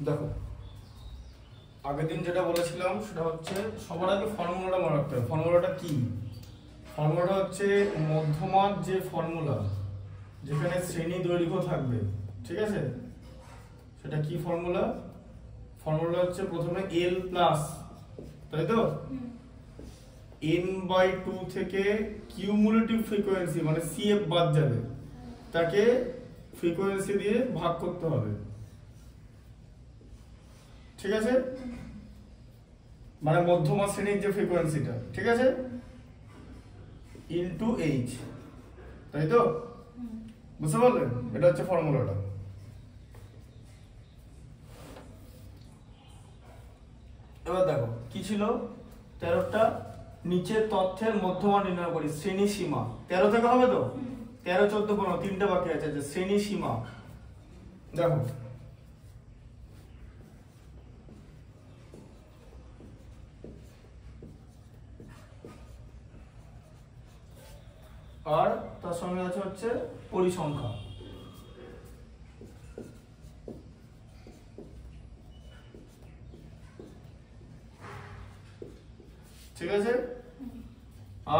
দেখো আগের দিন যেটা বলেছিলাম সেটা হচ্ছে সবার আগে ফর্মুলাটা মনে রাখতে হবে। ফর্মুলাটা কি? ফর্মুলাটা হচ্ছে মধ্যমার যে ফর্মুলা, যেখানে শ্রেণী দৈর্ঘ্য থাকবে, ঠিক আছে, সেটা কি ফর্মুলা? ফর্মুলা হচ্ছে প্রথমে এল প্লাস, তাই তো, n/2 থেকে কিউমুলেটিভ ফ্রিকোয়েন্সি মানে সিএফ বাদ যাবে, তাকে ফ্রিকোয়েন্সি দিয়ে ভাগ করতে হবে, ঠিক আছে, মানে মধ্যমা শ্রেণীর যে ফ্রিকোয়েন্সিটা, ঠিক আছে, ইনটু এইচ, তাই তো, বুঝতে পারলেন? এটা হচ্ছে ফর্মুলাটা। এবার দেখো কি ছিল, 13টা নিচের তথ্যের মধ্যমা নির্ণয় করি, শ্রেণী সীমা। 13 থেকে হবে তো, 13, 14, 15 তিনটা বাকি আছে, যে শ্রেণী সীমা। দেখো আর তার সঙ্গে আছে হচ্ছে পরিসংখ্যা, ঠিক আছে,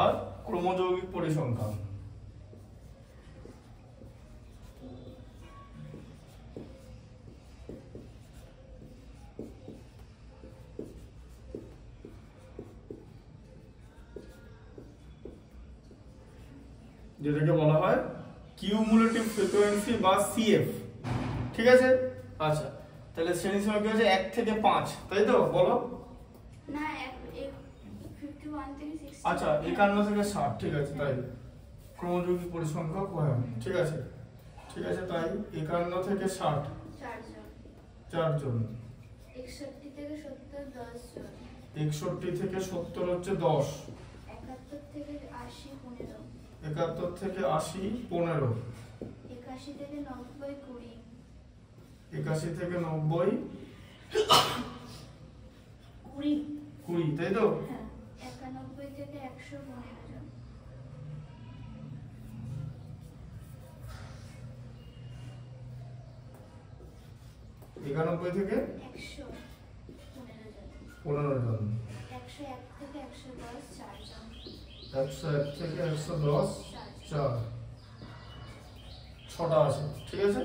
আর ক্রমযৌগিক পরিসংখ্যা। যেটাকে বলা হয় কিউমুলেটিভ ফ্রিকোয়েন্সি বা সিএফ, ঠিক আছে। আচ্ছা, তাহলে শ্রেণী সীমা কি হচ্ছে 1 থেকে 5, তাই তো, বলো না 51 থেকে 60। আচ্ছা 51 থেকে 60, ঠিক আছে, তাই ক্রমযৌগিক পরিসংখ্যক হয়, ঠিক আছে, ঠিক আছে, তাই 51 থেকে 60 4 জন, 61 থেকে 70 10 জন, 61 থেকে 70 হচ্ছে 10, 71 থেকে 80 15, 71 থেকে 80 15, 81 থেকে 90 20, 81 থেকে 90 20, তাই তো, হ্যাঁ 91 থেকে 100 15 জন, 91 থেকে 100 15 জন, 15 জন, 101 থেকে 110 4 জন, 101 থেকে 110 4, 6টা আছে, ঠিক আছে,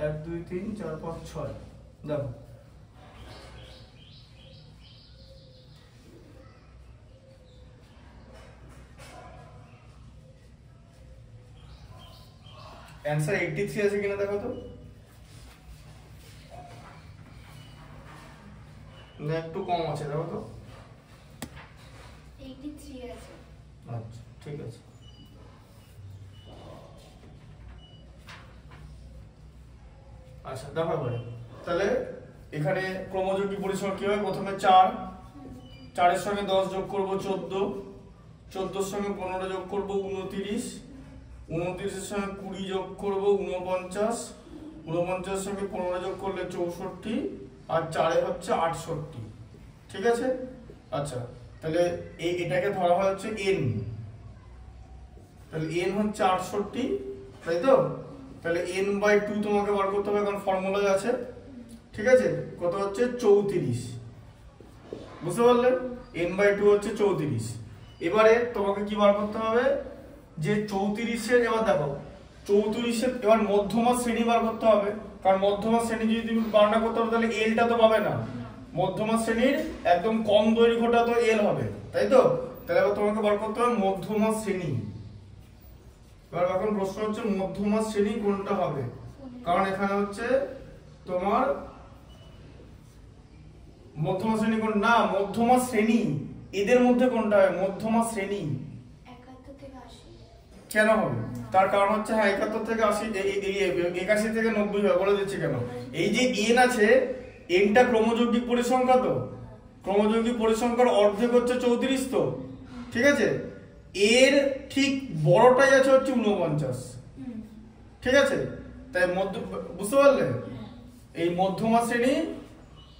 1 2 3 4 5 6। দেখো অ্যান্সার 83 আছে কিনা দেখো তো, না একটু কম আছে দেখো তো, 83 আছে। আচ্ছা ঠিক আছে। আচ্ছা দেখো এবারে তাহলে এখানে ক্রমযৌগিক পরিসংখ্যা কি হয়, প্রথমে 4, 4 এর সঙ্গে 10 যোগ করব 14, 14 এর সঙ্গে 15 যোগ করব 29, 29 এর সঙ্গে 20 যোগ করব 49, 49 এর সঙ্গে 15 যোগ করলে 64, আর 4 এ হচ্ছে 68, ঠিক আছে। আচ্ছা তাহলে এটাকে ধরা হয় হচ্ছে n, তাহলে n হচ্ছে 68, তাই তো, তাহলে n/2 তোমাকে বার করতে হবে, কারণ ফর্মুলায় আছে, ঠিক আছে, কত হচ্ছে 34, বুঝতে পারলে, n/2 হচ্ছে 34। এবারে তোমাকে কি বার করতে হবে, যে 34-এর, এবার দেখো 34-এর এবার মধ্যমা শ্রেণী বার করতে হবে, কারণ মধ্যমা শ্রেণী যদি তুমি বার না করতে পারো তাহলে এলটা তো পাবে না, মধ্যমা শ্রেণীর একদম কম দৈর্ঘ্যটা তো এল হবে, তাই তো, তাহলে এবার তোমাকে বার করতে হবে মধ্যমা শ্রেণী। এবার এখন প্রশ্ন হচ্ছে মধ্যমা শ্রেণী কোনটা হবে, কারণ এখানে হচ্ছে তোমার মধ্যমা শ্রেণী কোন না, মধ্যমা শ্রেণী এদের মধ্যে কোনটা হবে, মধ্যমা শ্রেণী 71 থেকে 80 কেন হবে, তার কারণ হচ্ছে হ্যাঁ 71 থেকে 80, 81 থেকে 90 হবে, বলে দিচ্ছি কেন, এই যে n আছে, nটা ক্রমযৌগিক পরিসংখ্যা, তো ক্রমযৌগিক পরিসংখ্যার অর্ধেক হচ্ছে 34, তো ঠিক আছে, এর ঠিক বড়টাই আছে হচ্ছে 49, ঠিক আছে, তাই বুঝতে পারলে, এই মধ্যমা শ্রেণী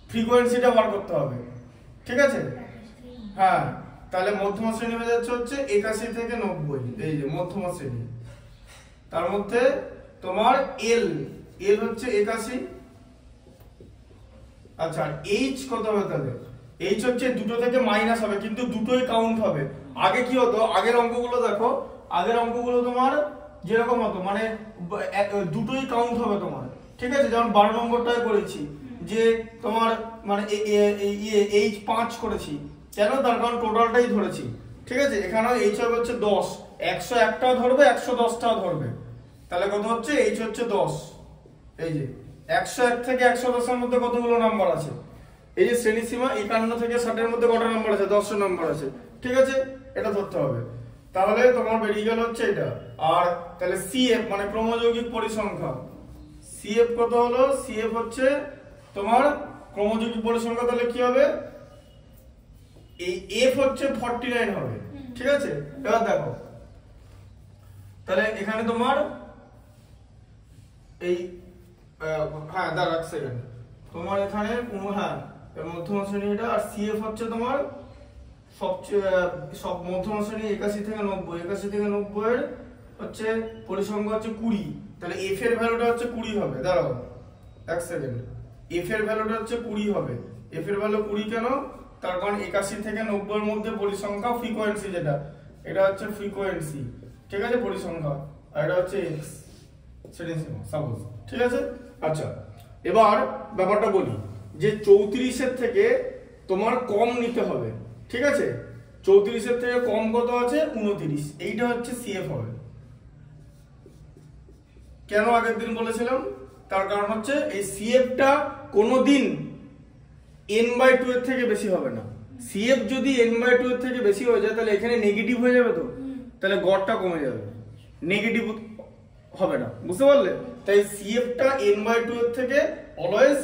ফ্রিকোয়েন্সিটা বার করতে হবে, ঠিক আছে, হ্যাঁ, তাহলে মধ্যমা শ্রেণী হয়ে যাচ্ছে হচ্ছে 81 থেকে 90, এই যে মধ্যমা শ্রেণী, তার মধ্যে তোমার এল হচ্ছে 81, আচ্ছা আর এইচ কত হবে তাহলে? এইচ হচ্ছে দুটো থেকে মাইনাস হবে, কিন্তু দুটোই কাউন্ট হবে। আগে কি হতো, আগের অঙ্কগুলো দেখো, আগের অঙ্কগুলো তোমার যেরকম হতো মানে দুটোই কাউন্ট হবে তোমার, ঠিক আছে? যেমন 12 নম্বরটায় করেছি যে তোমার মানে এইচ 5 করেছি, কেন? তার কারণ টোটালটাই ধরেছি, ঠিক আছে? এখানেও এইচ হবে হচ্ছে 10, 101টাও ধরবে 110টাও ধরবে, তাহলে কত হচ্ছে? এইচ হচ্ছে 10। এই যে 101 থেকে 110 এর মধ্যে কতগুলো নাম্বার আছে? এই যে শ্রেণীসীমা 51 থেকে 60 এর মধ্যে কত নাম্বার আছে? 10 নাম্বার আছে, ঠিক আছে? এটা ধরতে হবে। তাহলে তোমার বেরিয়ে গেল হচ্ছে এটা। আর তাহলে সিএফ মানে ক্রমযৌগিক পরিসংখ্যা, সিএফ কত হলো? সিএফ হচ্ছে তোমার ক্রমযৌগিক পরিসংখ্যা, তাহলে কি হবে? এই এফ হচ্ছে 49 হবে, ঠিক আছে? এবার দেখো তাহলে এখানে তোমার এই হ্যাঁ দাঁড়া এক সেকেন্ড, তোমার এখানে হ্যাঁ মধ্যম শ্রেণী এটা, আর সিএফ হচ্ছে তোমার সবচেয়ে সব মধ্যম শ্রেণী 81 থেকে 90, 81 থেকে 90 এর হচ্ছে পরিসংখ্যা হচ্ছে 20, তাহলে এফ এর ভ্যালুটা হচ্ছে 20 হবে। দাঁড়াও এক সেকেন্ড, এফ এর ভ্যালুটা হচ্ছে 20 হবে। এফ এর ভ্যালু 20 কেন? তার কারণ 81 থেকে 90 এর মধ্যে পরিসংখ্যা ফ্রিকোয়েন্সি, যেটা এটা হচ্ছে ফ্রিকোয়েন্সি, ঠিক আছে? পরিসংখ্যা, আর এটা হচ্ছে এক্স শ্রেণীসীমা সাপোজ, ঠিক আছে? আচ্ছা এবার ব্যাপারটা বলি যে 34 এর থেকে তোমার কম নিতে হবে, ঠিক আছে? 34 এর থেকে কম কত আছে? 29, এইটা হচ্ছে সিএফ হবে। কেন আগের দিন বলেছিলাম? তার কারণ হচ্ছে এই সিএফটা কোনোদিন n/2 এর থেকে বেশি হবে না। সিএফ যদি n/2 এর থেকে বেশি হয়ে যায় তাহলে এখানে নেগেটিভ হয়ে যাবে, তো তাহলে গড়টা কমে যাবে, নেগেটিভ হবে না, বুঝতে পারলে? তাই সিএফটা n/2 এর থেকে অলওয়েজ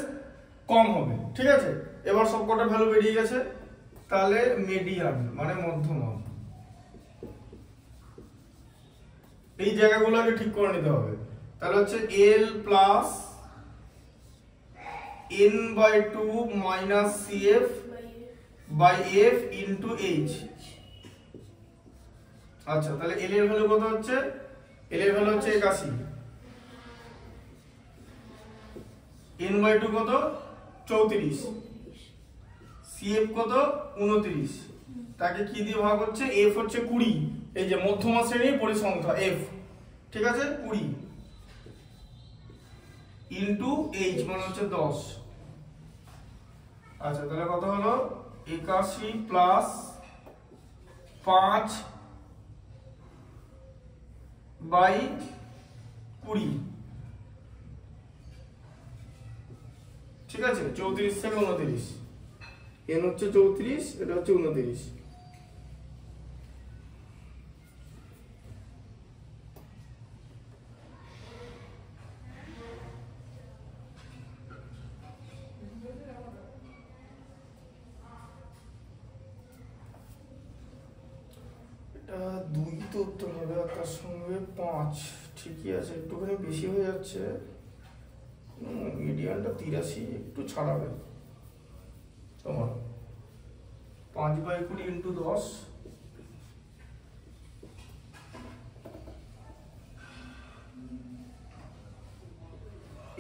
কম হবে, ঠিক আছে? এবার সবকটা ভ্যালু বেরিয়ে গেছে, তাহলে মিডিয়ান মানে মধ্যমান, এই জায়গাগুলোকে ঠিক করে নিতে হবে। তাহলে হচ্ছে L plus n/2 minus CF by F into H। আচ্ছা তাহলে L এর ভ্যালু কত হচ্ছে? L এর ভ্যালু হচ্ছে 81, n/2 কত? 34, CF কত? 29, তাকে কি দিয়ে ভাগ হচ্ছে? F হচ্ছে 20, এই যে মধ্যমা শ্রেণীর পরিসংখ্যা F, ঠিক আছে? 20 ইন্টু H মানে হচ্ছে 10। আচ্ছা তাহলে কত হলো? 81 প্লাস 5 বাই 20, ঠিক আছে? 34 থেকে 29, n হচ্ছে 34, এটা হচ্ছে 29। এটা 2 তো উত্তর হবে, আর তার সঙ্গে 5, ঠিকই আছে, একটুখানি বেশি হয়ে যাচ্ছে। মিডিয়ানটা 83, একটু ছাড়াবে তোমার 5/20 ইন্টু 10,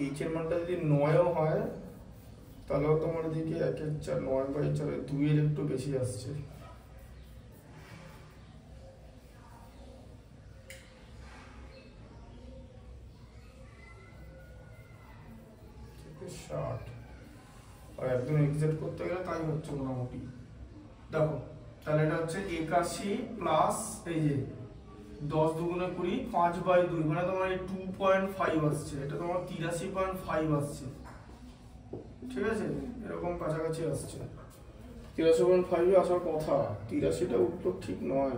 এইচ এর মানটা যদি 9ও হয় তাহলেও তোমার এদিকে 1/4, 9/4, 2 এর একটু বেশি আসছে। আর একদম এক্সাক্ট করতে গেলে তাই হচ্ছে মোটামুটি। দেখো তাহলে এটা হচ্ছে 81 প্লাস এই যে 10 দুগুণে 20, 5/2 মানে তোমার এই 2.5 আসছে, এটা তোমার 83.5 আসছে, ঠিক আছে? এরকম কাছাকাছি আসছে, 83.5 আসার কথা, 83টা উত্তর ঠিক নয়,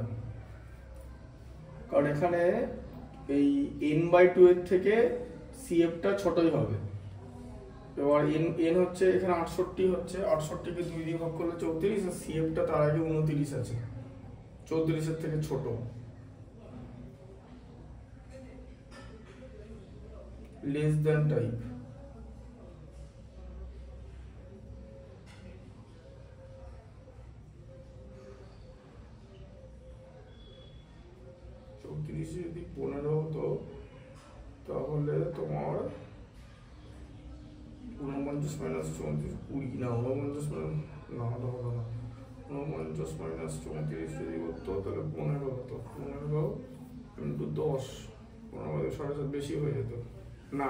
কারণ এখানে এই n/2 এর থেকে CFটা ছোটই হবে। এবার n হচ্ছে এখানে 68 হচ্ছে, 68 কে 2 দিয়ে ভাগ করলে 34, আর CFটা তার আগে 29 আছে, 34 এর থেকে ছোট। লেস দ্যান টাইপ, যদি 15 হতো তাহলে তোমার 49 মাইনাস 34 20 না 49 না এটা হবে না 49 মাইনাস 34 যদি করতো তাহলে 15 হতো 15 ইন্টু 10 15 7.5 বেশি হয়ে যেত না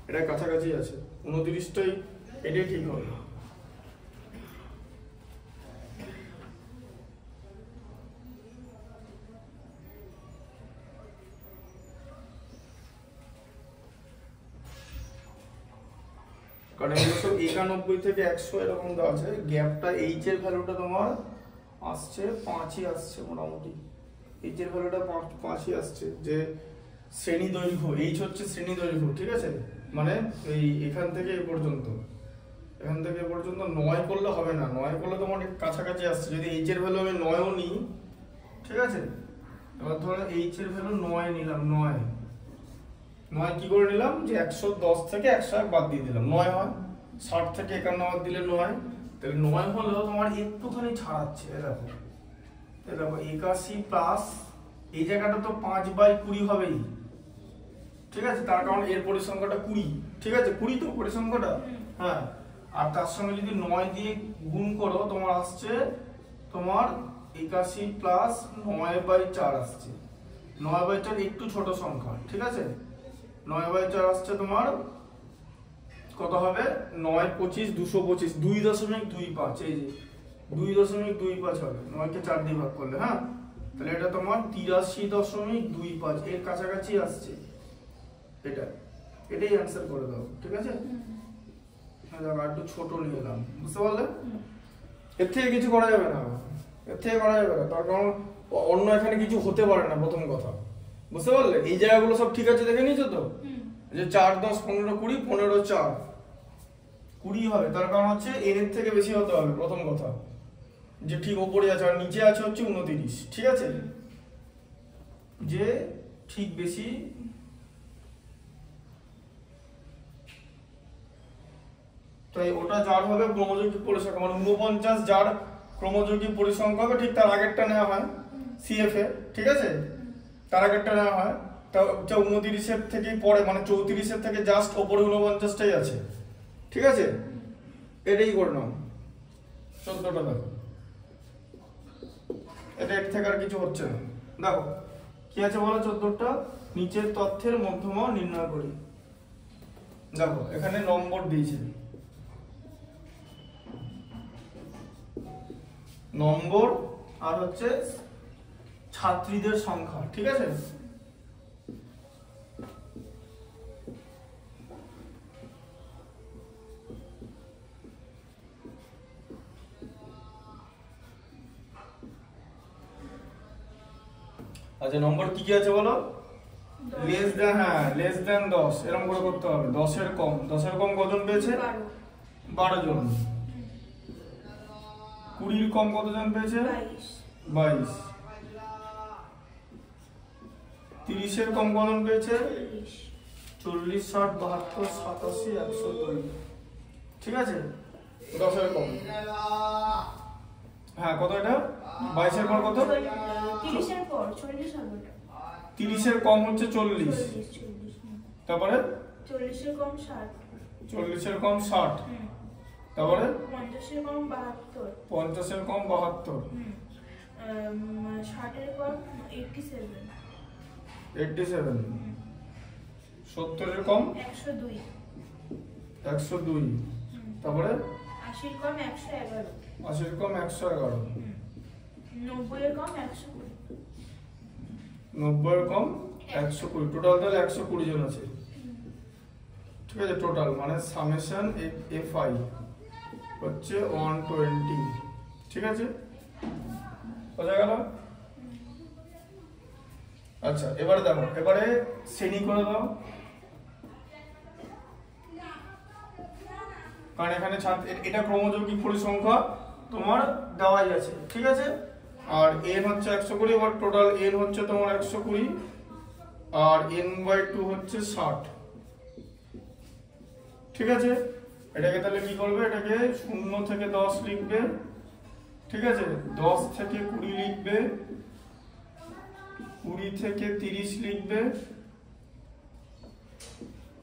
এটা কাছাকাছি আছে 29টাই এটাই ঠিক হবে কারণ এগুলো সব 91 থেকে 100 এরকম দেওয়া আছে গ্যাপটা এইচ এর ভ্যালুটা তোমার আসছে 5ই আসছে মোটামুটি এইচ এর ভ্যালুটা 5ই আসছে যে শ্রেণী দৈর্ঘ্য এইচ হচ্ছে শ্রেণী দৈর্ঘ্য ঠিক আছে মানে এই এখান থেকে এ পর্যন্ত 9 করলে হবে না 9 করলে তোমার কাছাকাছি আসছে যদি এইচ এর ভ্যালু আমি 9ও নিই ঠিক আছে এবার ধরো এইচ এর ভ্যালু 9 নিলাম 9 কি করে নিলাম যে 110 থেকে 101 বাদ দিয়ে দিলাম 9 হয় 60 থেকে 51 বাদ দিলে 9 তাহলে 9 হলেও তোমার একটুখানি ছাড়াচ্ছে এই দেখো 81 প্লাস এই জায়গাটা তো 5/20 হবেই ঠিক আছে তার কারণ এর পরিসংখ্যাটা 20 ঠিক আছে 20 তো পরিসংখ্যাটা হ্যাঁ আর তার সঙ্গে যদি 9 দিয়ে গুণ করো তোমার আসছে তোমার 81 প্লাস 9/4 আসছে 9/4 একটু ছোট সংখ্যা ঠিক আছে 9/4 আসছে তোমার কত হবে 9 25 225 2.25 এই যে 2.25 হবে 9 কে 4 দিয়ে ভাগ করলে হ্যাঁ তাহলে এটা তোমার 83.25 এর কাছাকাছি আসছে এটাই অ্যানসার করে দাও ঠিক আছে হ্যাঁ দেখো একটু ছোট নিয়ে এলাম বুঝতে পারলে এর থেকে কিছু করা যাবে না তার কারণ অন্য এখানে কিছু হতে পারে না প্রথম কথা বুঝতে পারলে এই জায়গাগুলো সব ঠিক আছে দেখে নিয়েছো তো যে 4 10 15 20 15 4 20 হবে তার কারণ হচ্ছে এর থেকে বেশি হতে হবে প্রথম কথা যে ঠিক উপরে আছে আর নিচে আছে হচ্ছে 29 ঠিক আছে যে ঠিক বেশি তাই ওটা যার হবে ক্রমযৌগিক পরিসংখ্যা মানে 49 যার ক্রমযৌগিক পরিসংখ্যা হবে ঠিক তার আগেরটা নেওয়া হয় সিএফএ ঠিক আছে তার আগেরটা নেওয়া হয় তা 29 এর থেকে পরে মানে 34 এর থেকে জাস্ট উপরে 49টাই আছে ঠিক আছে এটাই করে নাও 14টা দেখো এটা এর থেকে আর কিছু হচ্ছে না দেখো কি আছে বলো 14টা নিচের তথ্যের মধ্যমা নির্ণয় করি দেখো এখানে নম্বর দিয়েছে নম্বর আর হচ্ছে ছাত্রীদের সংখ্যা ঠিক আছে আচ্ছা নম্বর কি কি আছে বলো লেস দেন 10 এরকম করে করতে হবে 10 এর কম কতজন পেয়েছে 12 জন 20 এর কম কতজন পেয়েছে 22 30 এর কম কতজন পেয়েছে 40 60 72 87 102 ঠিক আছে 10 এর কম হ্যাঁ কত এটা 22 এর পর কত 30 এর পর 40 হবে 30 এর কম হচ্ছে 40 তারপরে 40 এর কম 60 40 এর কম 60 তারপরে 50 এর কম 72 50 এর কম 72 60 এর কম 87 70 এর কম 102 তারপরে 80 এর কম 111 80 এর কম 111 90 এর কম 120 90 এর কম 120 টোটাল তাহলে 120 জন আছে ঠিক আছে টোটাল মানে সামেশন এফআই হচ্ছে 120 ঠিক আছে বোঝা গেল আচ্ছা এবারে দেখো এবারে শ্রেণী করে দাও কারণ এখানে এটা ক্রমযৌগিক পরিসংখ্যা তোমার দেওয়াই আছে ঠিক আছে আর n হচ্ছে 120 এবার টোটাল n হচ্ছে তোমার 120 আর n/2 হচ্ছে 60 ঠিক আছে এটাকে তাহলে কি করবে এটাকে 0 থেকে 10 লিখবে ঠিক আছে 10 থেকে 20 লিখবে 20 থেকে 30 লিখবে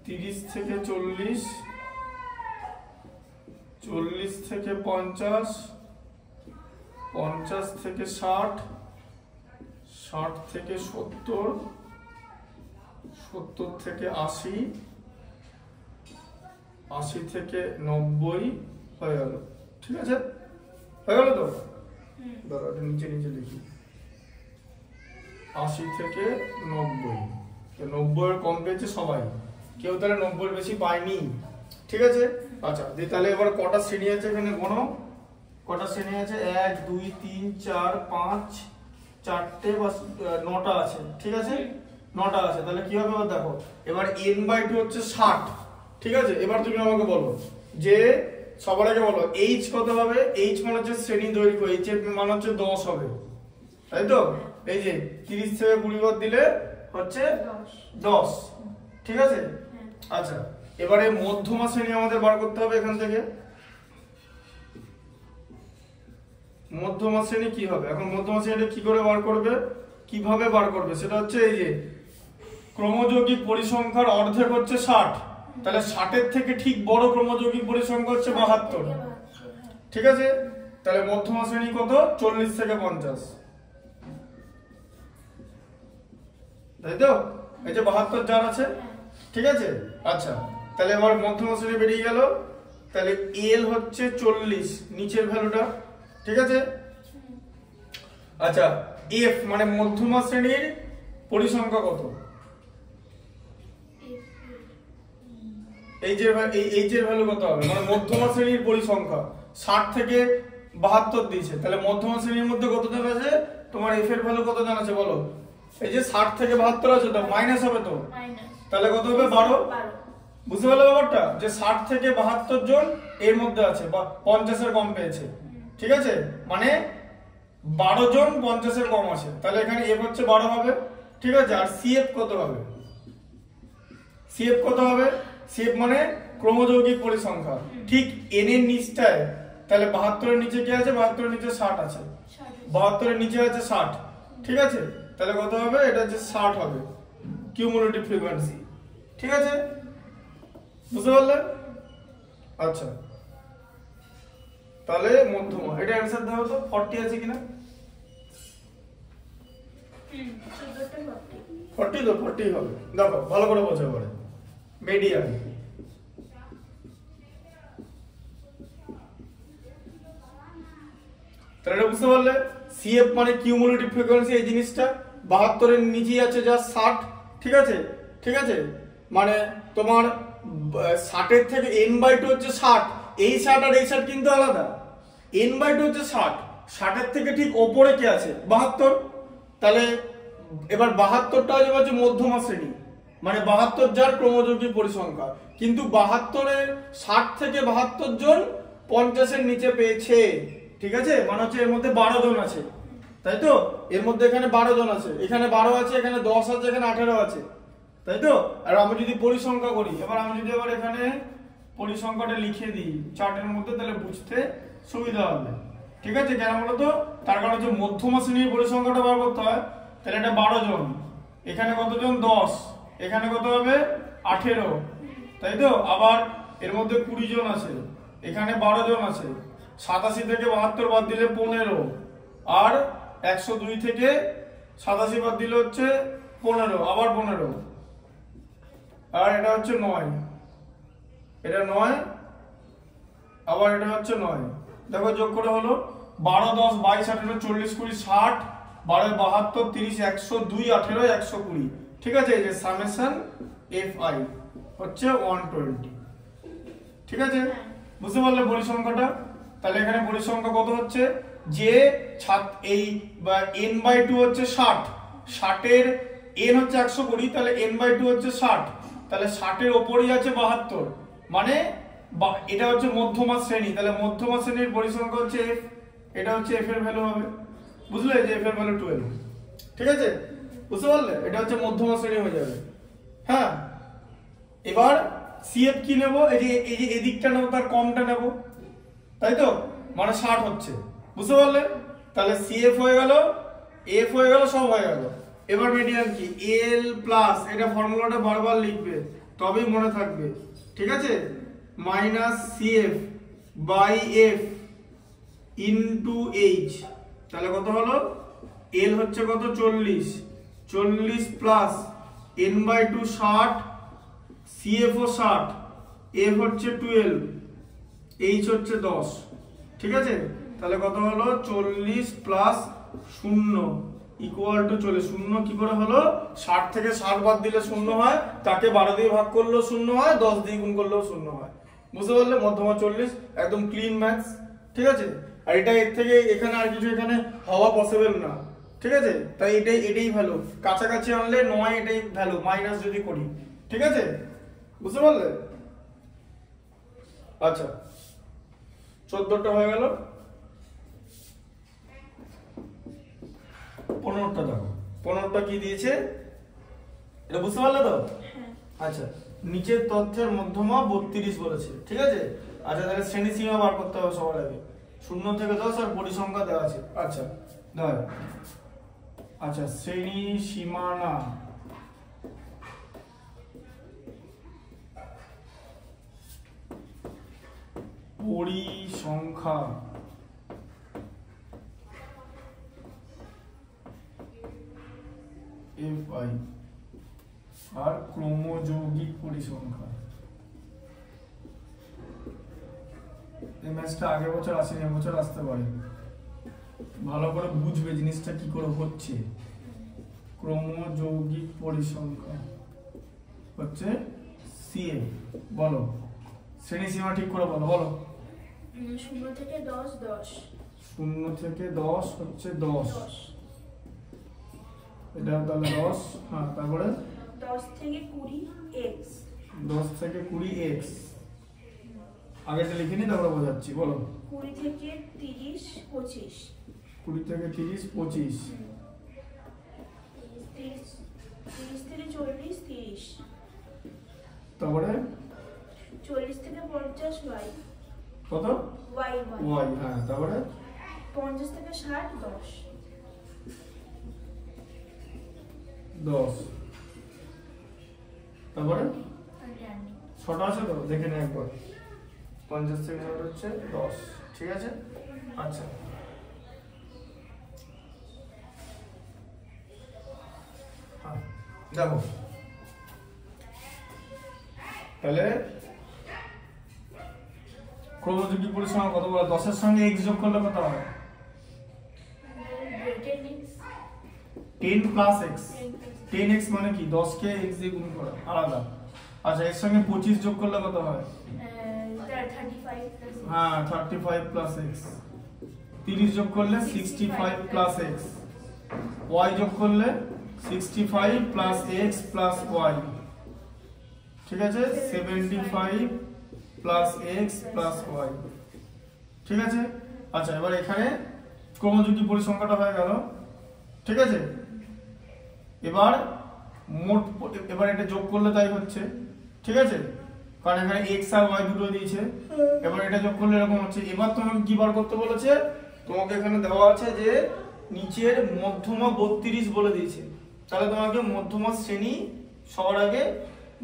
30 থেকে 40 40 থেকে 50, 50 থেকে 60, 60 থেকে 70, 70 থেকে 80, 80 থেকে 90 হয়ে গেল। ঠিক আছে, হয়ে গেল তো? দাঁড়া, নিচে নিচে লিখি। 80 থেকে 90, 90 এর কম পেয়েছে সবাই, কেউ তাহলে 90 এর বেশি পায়নি। ঠিক আছে, আচ্ছা তাহলে এবার কটা শ্রেণী আছে এখানে গোনো, কটা শ্রেণী আছে? 1 2 3 4 5 4টে বা 9টা আছে। ঠিক আছে, 9টা আছে। তাহলে কি হবে এবার দেখো, এবার n/2 হচ্ছে 60। ঠিক আছে, এবার তুমি আমাকে বলো যে সবার আগে বলো h কত হবে? h মানে হচ্ছে শ্রেণী দৈর্ঘ্য, h এর মান হচ্ছে 10 হবে, তাই তো? এই যে 30 থেকে 20 বাদ দিলে হচ্ছে 10। ঠিক আছে, আচ্ছা এবারে মধ্যমা শ্রেণী আমাদের বার করতে হবে এখান থেকে। মধ্যমা শ্রেণী কি হবে? এখন মধ্যমা শ্রেণীটা কি করে বার করবে, কিভাবে বার করবে সেটা হচ্ছে এই যে ক্রমযৌগিক পরিসংখ্যার অর্ধেক হচ্ছে 60, তাহলে 60 এর থেকে ঠিক বড় ক্রমযৌগিক পরিসংখ্যা হচ্ছে 72। ঠিক আছে, তাহলে মধ্যমা শ্রেণী কত? 40 থেকে 50, তাই তো? এই যে 72 যার আছে। ঠিক আছে, আচ্ছা তাহলে এবার মধ্যমা শ্রেণী বেরিয়ে গেল। তাহলে এল হচ্ছে 40 নিচের ভ্যালুটা। ঠিক আছে, আচ্ছা এফ মানে মধ্যমা শ্রেণীর পরিসংখ্যা কত? এইচ এর ভ্যালু কত হবে? মানে মধ্যমা শ্রেণীর পরিসংখ্যা 60 থেকে 72 দিয়েছে, তাহলে মধ্যমা শ্রেণীর মধ্যে কতজন আছে? তোমার এফ এর ভ্যালু কতজন আছে বলো? এই যে 60 থেকে 72 আছে, তো মাইনাস হবে তো, তাহলে কত হবে? 12। বুঝতে পারলে ব্যাপারটা, যে 60 থেকে 72 জন এর মধ্যে আছে বা 50 এর কম পেয়েছে। ঠিক আছে, মানে 12 জন 50 এর কম আছে, তাহলে এখানে এফ হচ্ছে 12 হবে। ঠিক আছে, আর সিএফ কত হবে? সিএফ কত হবে? সিএফ মানে ক্রমযৌগিক পরিসংখ্যা, ঠিক এন এর নিচটায়, তাহলে 72 এর নিচে কি আছে? 72 এর নিচে 60 আছে, 72 এর নিচে আছে 60। ঠিক আছে, তাহলে কত হবে? এটা হচ্ছে 60 হবে কিউমুলেটিভ ফ্রিকোয়েন্সি। ঠিক আছে, বুঝতে পারলে? আচ্ছা তাহলে মধ্যমা, এটা অ্যানসার দাও তো, 40 আছে কিনা? 40 তো 40 হবে। দেখো ভালো করে বোঝা পড়ে, মিডিয়ান। তাহলে এটা বুঝতে পারলে, সিএফ মানে কিউমুলেটিভ ফ্রিকোয়েন্সি, এই জিনিসটা 72 এর নিচেই আছে যা 60। ঠিক আছে, ঠিক আছে, মানে তোমার 60 এর থেকে n/2 হচ্ছে 60, এই 60 আর এই 60 কিন্তু আলাদা। n/2 হচ্ছে 60, 60 এর থেকে ঠিক ওপরে কি আছে? 72। তাহলে এবার 72টা হচ্ছে মধ্যমা শ্রেণী, মানে 72 যার ক্রমযৌগিক পরিসংখ্যা, কিন্তু 72 এর 60 থেকে 72 জন 50 এর নিচে পেয়েছে। ঠিক আছে, মানে হচ্ছে এর মধ্যে 12 জন আছে, তাই তো? এর মধ্যে এখানে 12 জন আছে, এখানে 12 আছে, এখানে 10 আছে, এখানে 18 আছে, তাই তো? আর আমি যদি পরিসংখ্যা করি, এবার আমি যদি এবার এখানে পরিসংখ্যাটা লিখে দিই চার্টের মধ্যে, তাহলে বুঝতে সুবিধা হবে। ঠিক আছে, কেন বলো তো? তার কারণ হচ্ছে মধ্যমা শ্রেণীর পরিসংখ্যাটা বার করতে হয়, তাহলে এটা 12 জন, এখানে কতজন? 10, এখানে কত হবে? 18, তাই তো? আবার এর মধ্যে 20 জন আছে, এখানে 12 জন আছে, 87 থেকে 72 বাদ দিলে 15, আর 102 থেকে 87 বাদ দিলে হচ্ছে 15, আবার 15, আর এটা হচ্ছে 9, এটা 9, আবার এটা হচ্ছে 9। দেখো যোগ করে হলো 12 10 22 18 40 20 60, 12 72 30 102 18 120। ঠিক আছে, এই যে সামেশন এফআই হচ্ছে 120। ঠিক আছে, বুঝতে পারলে পরিসংখ্যাটা? তাহলে এখানে পরিসংখ্যা কত হচ্ছে? যে এই n/2 হচ্ছে 60, 60 এর n হচ্ছে 120, তাহলে n/2 হচ্ছে 60, তাহলে 60 এর উপরেই আছে 72, মানে এটা হচ্ছে মধ্যমা শ্রেণী, তাহলে মধ্যমা শ্রেণীর পরিসংখ্যা হচ্ছে f, এটা হচ্ছে f এর ভ্যালু হবে। বুঝলে যে f এর ভ্যালু 12। ঠিক আছে, বুঝতে পারলে? এটা হচ্ছে মধ্যমা শ্রেণী হয়ে যাবে। হ্যাঁ, এবার সিএফ কি নেব? এই যে এদিকটা নেব, তার কমটা নেব, তাই তো? মানে 60 হচ্ছে, বুঝতে পারলে? তাহলে সিএফ হয়ে গেল, এফ হয়ে গেল, সব হয়ে গেল। এবার মিডিয়ান কি? এল প্লাস, এটা ফর্মুলাটা বারবার লিখবে তবেই মনে থাকবে। ঠিক আছে, minus CF by F into H, তাহলে কত হলো? এল হচ্ছে কত? 40, 40 প্লাস এন বাই 2 60, সিএফ ও 60, এফ হচ্ছে 12, এইচ হচ্ছে 10। ঠিক আছে, তাহলে কত হলো? 40 প্লাস 0 ইকুয়াল টু 40। 0 কি করে হলো? 60 থেকে 60 বাদ দিলে 0 হয়, তাকে 12 দিয়ে ভাগ করলেও 0 হয়, 10 দিয়ে গুণ করলেও 0 হয়। বুঝতে পারলে? মধ্যমা 40, একদম ক্লিন ম্যাথস। ঠিক আছে, আর এটা এর থেকে এখানে আর কিছু এখানে হওয়া পসিবল না। ঠিক আছে, তাই এটাই ভ্যালু, কাছাকাছি আনলে 9 এটাই ভ্যালু, মাইনাস যদি করি। ঠিক আছে, বুঝতে পারলে? আচ্ছা, 14টা হয়ে গেল। 15টা দেখো, 15টা কি দিয়েছে এটা বুঝতে পারলে তো? আচ্ছা, নিচের তথ্যের মধ্যমা 32 বলেছে। ঠিক আছে, আচ্ছা তাহলে শ্রেণী সীমা বার করতে হবে সবার আগে। 0 থেকে 10 আর পরিসংখ্যা দেওয়া আছে। আচ্ছা ধর, আচ্ছা শ্রেণী সীমানা পরিসংখ্যা FI আর ক্রমযৌগিক পরিসংখ্যা। এই ম্যাচটা আগের বছর আসেনি, এবছর আসতে পারে। ভালো করে বুঝবে জিনিসটা কি করে হচ্ছে। ক্রমযৌগিক পরিসংখ্যা হচ্ছে সিএ। বলো শ্রেণী সীমা ঠিক করে বলো। বলো 0 থেকে 10 10, 0 থেকে 10 হচ্ছে 10, এটা তাহলে 10। হ্যাঁ, তারপরে 10 থেকে 20 x, 10 থেকে 20 x। আগেটা লিখে নি, তারপরে বোঝাচ্ছি। বলো 20 থেকে 30 25, 20 থেকে 30 25, 30 থেকে 40 30, তারপরে 40 থেকে 50 y, কত? y y। হ্যাঁ, তারপরে 50 থেকে 60 10, 10, তারপরে আর জানি 6টা আছে তো, দেখে নে একবার। 50 থেকে 60 হচ্ছে 10। ঠিক আছে, আচ্ছা হ্যাঁ দেখো, তাহলে ক্রমযৌগিক পরিসংখ্যা কত বলে? 10 এর সঙ্গে x যোগ করলে কত হয়? 10 প্লাস x। 10x মানে কি? 10 কে x দিয়ে গুণ করা, আলাদা। আচ্ছা, এর সঙ্গে 25 যোগ করলে কত হয়? 35 হ্যাঁ, 35 প্লাস x। 30 যোগ করলে 65 প্লাস x। y যোগ করলে 65 প্লাস x প্লাস y। ঠিক আছে, 75 প্লাস x প্লাস y। ঠিক আছে, আচ্ছা এবার এখানে ক্রমযুগিক পরিসংখ্যাটা হয়ে গেল। ঠিক আছে, এবার মোট, এবার এটা যোগ করলে তাই হচ্ছে। ঠিক আছে, কারণ এখানে x আর y দুটো দিয়েছে, এবার এটা যোগ করলে এরকম হচ্ছে। এবার তোমাকে কি বার করতে বলেছে? তোমাকে এখানে দেওয়া আছে যে নিচের মধ্যমা 32 বলে দিয়েছে, তাহলে তোমাকে মধ্যমা শ্রেণী সবার আগে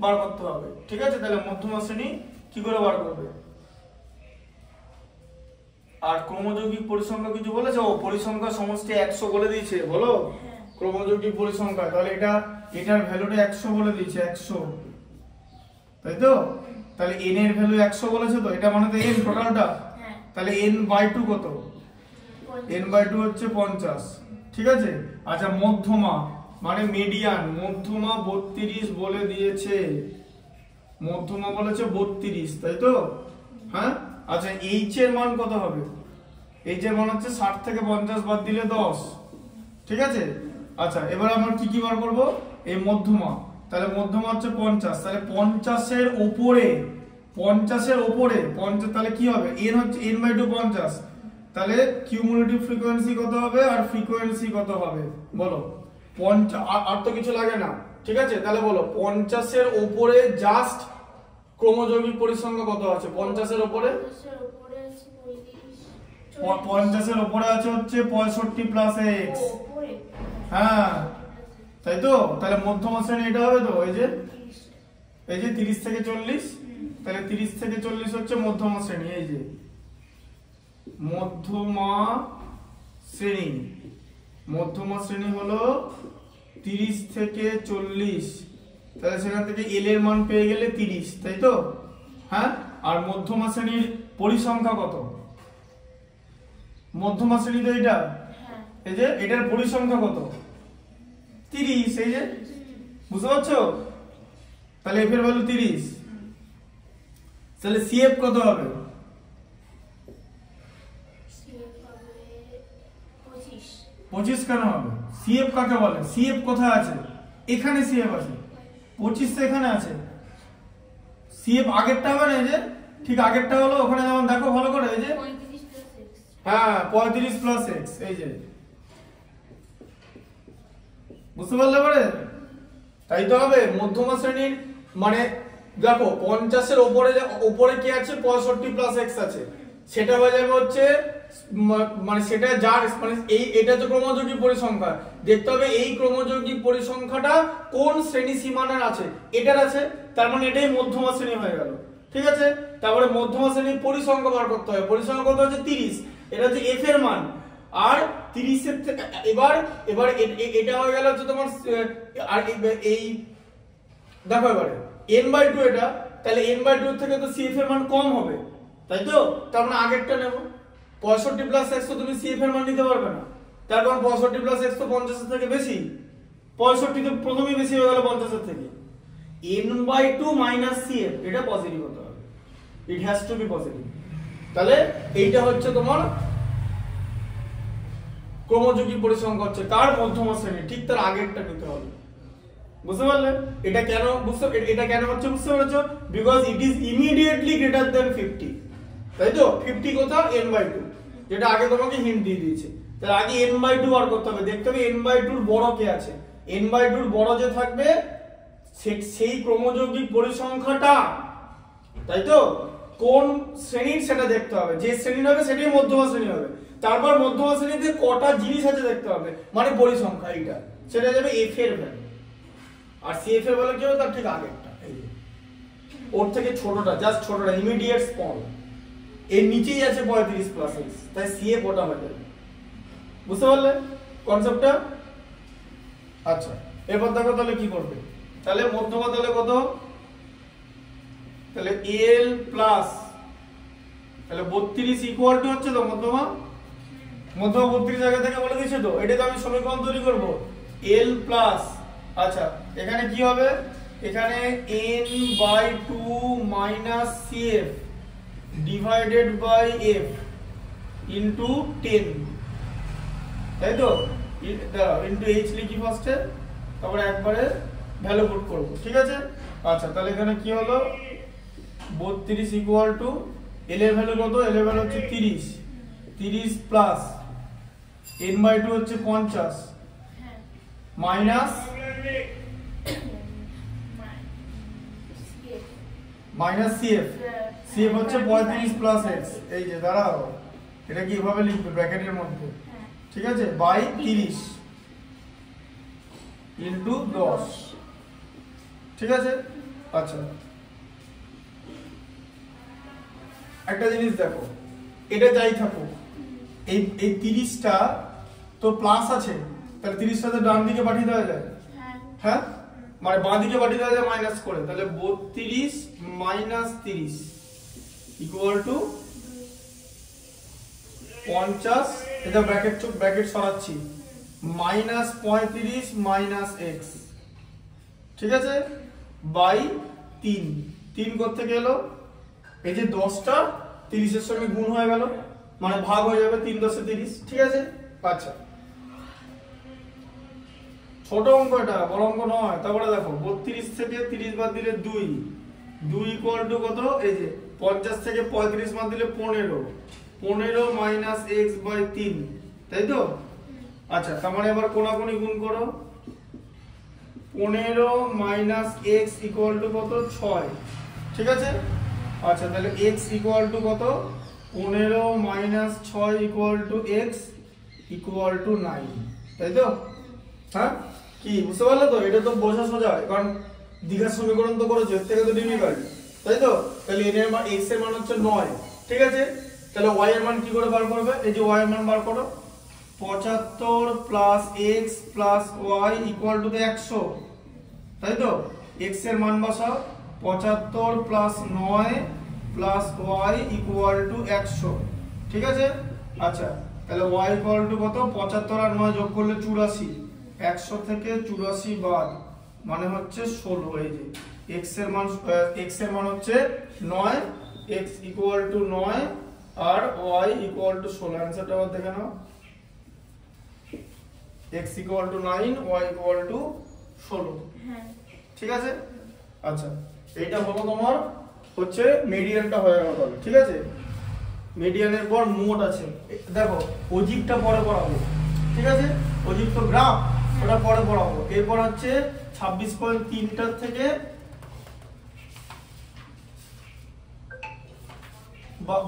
বার করতে হবে। ঠিক আছে, তাহলে মধ্যমা শ্রেণী কি করে বার করবে? আর ক্রমযৌগিক পরিসংখ্যা কিছু বলেছে? ও পরিসংখ্যা সমষ্টি 100 বলে দিয়েছে। বলো ক্রমযৌগিক পরিসংখ্যা, তাহলে এটার ভ্যালুটা 100 বলে দিয়েছে, 100। তাই তো? তাহলে n এর ভ্যালু 100 বলেছে তো, এটা মানে তো n টোটালটা। তাহলে n/2 কত? n/2 হচ্ছে 50। ঠিক আছে, আচ্ছা মধ্যমা মানে মিডিয়ান, মধ্যমা 32 বলে দিয়েছে। মধ্যমা বলেছে 32, তাই তো? হ্যাঁ, আচ্ছা h এর মান কত হবে? h এর মান হচ্ছে 60 থেকে 50 বাদ দিলে 10। ঠিক আছে, আচ্ছা এবার আমরা কি বার করব? এই মধ্যমা, তাহলে মধ্যমা হচ্ছে 50, তাহলে 50 এর উপরে 50, তাহলে কি হবে? n হচ্ছে n/2 50, তাহলে কিউমুলেটিভ ফ্রিকোয়েন্সি কত হবে আর ফ্রিকোয়েন্সি কত হবে? বলো 50, আর তো কিছু লাগে না। ঠিক আছে, তাহলে বলো 50 এর উপরে জাস্ট ক্রমযৌগিক পরিসংখ্যা কত আছে? 50 এর উপরে 50 এর উপরে আছে হচ্ছে 65 প্লাস x। হ্যাঁ, তাই তো? তাহলে মধ্যমা শ্রেণী এটা হবে তো, এই যে 30 থেকে 40, তাহলে 30 থেকে 40 হচ্ছে মধ্যমা শ্রেণী। এই যে মধ্যমা শ্রেণী, মধ্যমা শ্রেণী হলো 30 থেকে 40, তাহলে সেখান থেকে এল এর মান পেয়ে গেলে 30, তাই তো? হ্যাঁ, আর মধ্যমা শ্রেণীর পরিসংখ্যা কত? মধ্যমা শ্রেণী তো এটা, এই যে এটার পরিসংখ্যা কত? 30, এই যে, বুঝতে পারছো? তাহলে এফ এর ভ্যালু 30, তাহলে সিএফ কত হবে? 25 কেন হবে? সিএফ কাকে বলে? সিএফ কোথায় আছে? এখানে সিএফ আছে, 25 তো এখানে আছে। সিএফ আগেরটা হবে না, এই যে ঠিক আগেরটা হলো, ওখানে যেমন দেখো ভালো করে, এই যে হ্যাঁ 35 প্লাস এক্স, এই যে, বুঝতে পারলে পরে? তাই তো হবে মধ্যমা শ্রেণীর মানে দেখো 50 এর উপরে কি আছে? 65 প্লাস এক্স আছে, সেটা হয়ে যাবে হচ্ছে মানে সেটা যার মানে এটা তো ক্রমযৌগিক পরিসংখ্যা, দেখতে হবে এই ক্রমযৌগিক পরিসংখ্যাটা কোন শ্রেণী সীমানার আছে, এটার আছে, তার মানে এটাই মধ্যমা শ্রেণী হয়ে গেল। ঠিক আছে, তারপরে মধ্যমা শ্রেণীর পরিসংখ্যা বার করতে হবে, পরিসংখ্যা কত হচ্ছে 30, এটা হচ্ছে এফ এর মান, আর 30 এর থেকে এবার এটা হয়ে গেল হচ্ছে তোমার আর এই দেখো এবারে n/2 এটা, তাহলে n/2 থেকে তো cf এর মান কম হবে, তাই তো? তার মানে আগেরটা নেব, 65 প্লাস x তো তুমি cf এর মান নিতে পারবে না, তার কারণ 65 প্লাস x তো 50 এর থেকে বেশি, 65 তো প্রথমেই বেশি হয়ে গেল 50 এর থেকে। n/2 মাইনাস cf, এটা পজিটিভ হতে হবে, it has to be positive. তাহলে এইটা হচ্ছে তোমার ক্রমযৌগিক পরিসংখ্যা, হচ্ছে কার? মধ্যমা শ্রেণী, ঠিক তার আগেরটা নিতে হবে, বুঝতে পারলে? এটা কেন এটা কেন হচ্ছে বুঝতে পেরেছো? Because it is immediately greater than 50, তাই তো? 50 কোথাও? n/2, যেটা আগে তোমাকে হিন্ট দিয়ে দিয়েছে। তাহলে আগে n/2 বার করতে হবে, দেখতে হবে n/2 এর বড় কে আছে, n/2 এর বড় যে থাকবে সেই ক্রমযৌগিক পরিসংখ্যাটা, তাই তো? কোন শ্রেণীর সেটা দেখতে হবে, যে শ্রেণীর হবে সেটাই মধ্যমা শ্রেণী হবে। তারপর মধ্যমা শ্রেণীতে কটা জিনিস আছে দেখতে হবে, মানে পরিসংখ্যা, এইটা সেটা যাবে এফ এর ভ্যালু, আর সিএফ এর ভ্যালু কি হবে? তার ঠিক আগেরটা, এই যে ওর থেকে ছোটটা, জাস্ট ছোটটা, ইমিডিয়েট স্মল, এর নিচেই আছে 35 প্লাস এক্স, তাই সিএফ ওটা হয়ে যাবে, বুঝতে পারলে কনসেপ্টটা? আচ্ছা, এরপর দেখো তাহলে কি করবে, তাহলে মধ্যমা তাহলে কত? তাহলে এল প্লাস, তাহলে 32 ইকুয়াল টু হচ্ছে তো মধ্যমা, 32 জায়গা থেকে বলে দিয়েছে তো, এটা তো আমি সমীকরণ তৈরি করব, এল প্লাস, আচ্ছা এখানে কি হবে? এখানে n/2 minus cf divided by f into 10, তাই তো? ইনটু h লিখি ফার্স্টে, তারপরে একবারে ভ্যালু পুট করব, ঠিক আছে? আচ্ছা, তাহলে এখানে কি হলো? 32 ইকুয়াল টু l এর ভ্যালু কত? l এর ভ্যালু হচ্ছে 30 প্লাস n/2 হচ্ছে 50 মাইনাস cf, cf হচ্ছে 35 প্লাস x, এই যে দাঁড়াও, এটা কি এভাবে লিখবে ব্র্যাকেটের মধ্যে, ঠিক আছে? বাই 30 ইনটু 10, ঠিক আছে? আচ্ছা, একটা জিনিস দেখো, এটা যাই থাকুক, এই 30টা তো প্লাস আছে, তাহলে 30টা তো ডান দিকে পাঠিয়ে দেওয়া যায়, হ্যাঁ, মানে বাঁ দিকে পাঠিয়ে দেওয়া যায় মাইনাস করে, তাহলে 32 মাইনাস 30 ইকুয়াল টু 50, এটা ব্র্যাকেট সরাচ্ছি, মাইনাস 35 মাইনাস এক্স, ঠিক আছে? বাই 3 করতে গেল, এই যে 10টা 30 এর সঙ্গে গুণ হয়ে গেল, মানে ভাগ হয়ে যাবে, 3 10 30, ঠিক আছে? আচ্ছা, ছোট অঙ্ক, এটা বড় অঙ্ক নয়। তারপরে দেখো 32 থেকে 30 বাদ দিলে 2 ইকুয়াল টু কত? এই যে 50 থেকে 35 বাদ দিলে 15 মাইনাস এক্স বাই 3, তাই তো? আচ্ছা, তার মানে এবার কোনাকুনি গুণ করো, 15 মাইনাস এক্স ইকুয়াল টু কত? 6, ঠিক আছে? আচ্ছা, তাহলে এক্স ইকুয়াল টু কত? 15 minus 6 equal to x equal to 9, তাই তো? হ্যাঁ, কি বুঝতে পারলে তো? এটা তো বোঝা সোজা, কারণ দ্বিঘাত সমীকরণ তো করেছো, এর থেকে তো ডিফিকাল্ট, তাই তো? তাহলে এর মান x এর মান হচ্ছে 9, ঠিক আছে? তাহলে y এর মান কি করে বার করবে? এই যে y এর মান বার করো, 75 plus x plus y equal two 100, তাই তো? x এর মান বসাও, 75 plus 9 plus y equal two 100, ঠিক আছে? আচ্ছা, তাহলে y ইকুয়াল টু কত? 75 আর 9 যোগ করলে 84, 100 থেকে 84 বাদ, মানে হচ্ছে 16। এই যে x এর মান হচ্ছে 9, x ইকুয়াল টু 9 আর y ইকুয়াল টু 16। অ্যানসারটা আবার দেখে নাও, x equal to 9, y equal to 16, হ্যাঁ ঠিক আছে? আচ্ছা, এইটা হলো তোমার হচ্ছে মিডিয়ানটা হয়ে গেল, ঠিক আছে? মিডিয়ানের পর মোড আছে, দেখো অজিকটা পরে পড়াবো, ঠিক আছে? অজিক তো গ্রাফ, ওটা পরে পড়াবো। এরপর হচ্ছে 26.3টার থেকে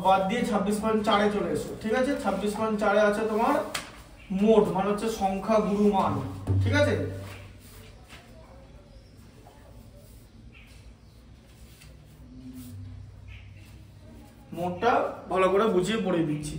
বাদ দিয়ে 26.4-এ চলে এসো, ঠিক আছে? 26.4-এ আছে তোমার মোড, মানে হচ্ছে সংখ্যা গুরু মান, ঠিক আছে? মোডটা ভালো করে বুঝিয়ে পড়িয়ে দিচ্ছি।